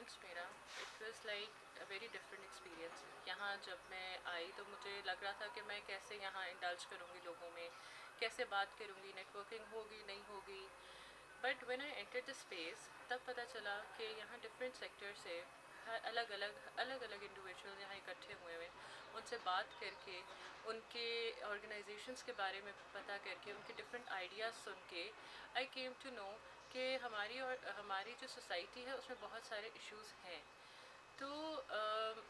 Experience میرا it was like a very different experience. یہاں جب میں آئی تو مجھے لگ رہا تھا کہ میں کیسے یہاں انڈلج کروں گی لوگوں میں, کیسے بات کروں گی, نیٹ ورکنگ ہوگی نہیں ہوگی. But when I enter the space تب پتہ چلا کہ یہاں ڈفرینٹ سیکٹر سے الگ الگ انڈیویجول یہاں اکٹھے ہوئے ہوئے. ان سے بات کر کے, ان کے آرگنائزیشنس کے بارے میں پتہ کر کے, ان کے ڈفرینٹ آئیڈیاز سن کے آئی کیم ٹو نو کہ ہماری جو سوسائٹی ہے اس میں بہت سارے ایشوز ہیں. تو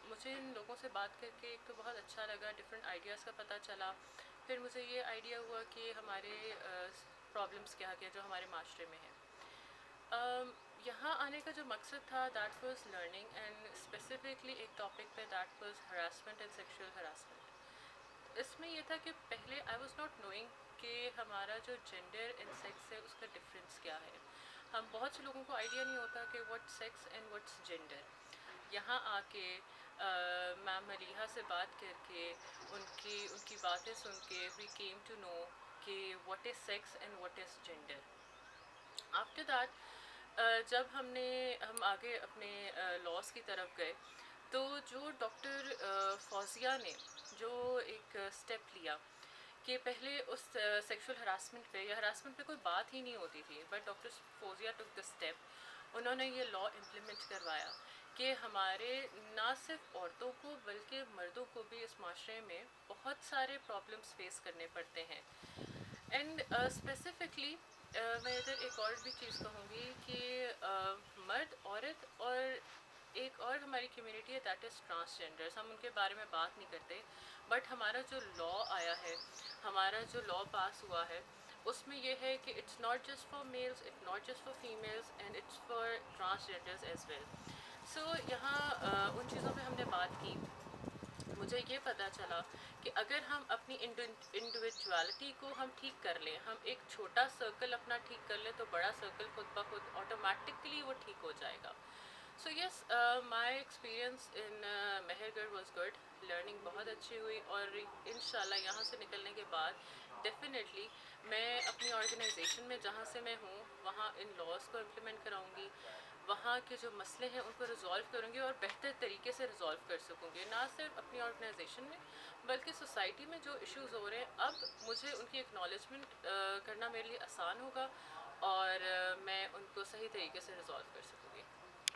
مجھے ان لوگوں سے بات کر کے ایک تو بہت اچھا لگا, ڈفرینٹ آئیڈیاز کا پتہ چلا. پھر مجھے یہ آئیڈیا ہوا کہ ہمارے پرابلمس کیا کیا جو ہمارے معاشرے میں ہیں. یہاں آنے کا جو مقصد تھا that was learning, and specifically ایک ٹاپک پہ that was harassment and sexual harassment. اس میں یہ تھا کہ پہلے آئی واز ناٹ نوئنگ کہ ہمارا جو جینڈر اینڈ سیکس ہے اس کا ڈفرینس کیا ہے. ہم بہت سے لوگوں کو آئیڈیا نہیں ہوتا کہ what sex and what's gender. یہاں آ کے میم ملیحہ سے بات کر کے, ان کی باتیں سن کے وی کیم ٹو نو کہ what is sex and what is gender. After that جب ہم آگے اپنے لاس کی طرف گئے تو جو ڈاکٹر فوزیہ نے جو ایک اسٹیپ لیا کہ پہلے اس سیکشول ہراسمنٹ پہ یا ہراسمنٹ پہ کوئی بات ہی نہیں ہوتی تھی, but doctor Fauzia took the step. انہوں نے یہ لا امپلیمنٹ کروایا کہ ہمارے نہ صرف عورتوں کو بلکہ مردوں کو بھی اس معاشرے میں بہت سارے پرابلمس فیس کرنے پڑتے ہیں. اینڈ اسپیسیفکلی میں ادھر ایک اور بھی چیز کہوں گی کہ مرد, عورت اور ایک اور ہماری کمیونٹی ہے دیٹ از ٹرانسجینڈرس. ہم ان کے بارے میں بات نہیں کرتے, بٹ ہمارا جو لا آیا ہے, ہمارا جو لا پاس ہوا ہے, اس میں یہ ہے کہ it's not just for males, it not just for females, and it's for transgenders as well. So یہاں ان چیزوں پہ ہم نے بات کی. مجھے یہ پتہ چلا کہ اگر ہم اپنی انڈیویجوالٹی کو ہم ٹھیک کر لیں, ہم ایک چھوٹا سرکل اپنا ٹھیک کر لیں, تو بڑا سرکل خود بخود آٹومیٹکلی وہ ٹھیک ہو جائے گا. سو یس, مائی ایکسپیرئنس ان مہر گڑھ واز گڈ. لرننگ بہت اچھی ہوئی, اور انشاءاللہ یہاں سے نکلنے کے بعد ڈیفینیٹلی میں اپنی آرگنائزیشن میں جہاں سے میں ہوں وہاں ان لاز کو امپلیمنٹ کراؤں گی, وہاں کے جو مسئلے ہیں ان کو ریزالو کروں گی, اور بہتر طریقے سے ریزالو کر سکوں گی, نہ صرف اپنی آرگنائزیشن میں بلکہ سوسائٹی میں جو ایشوز ہو رہے ہیں اب مجھے ان کی اکنالجمنٹ کرنا میرے لیے آسان ہوگا, اور میں ان کو صحیح طریقے سے ریزالو کر سکوں.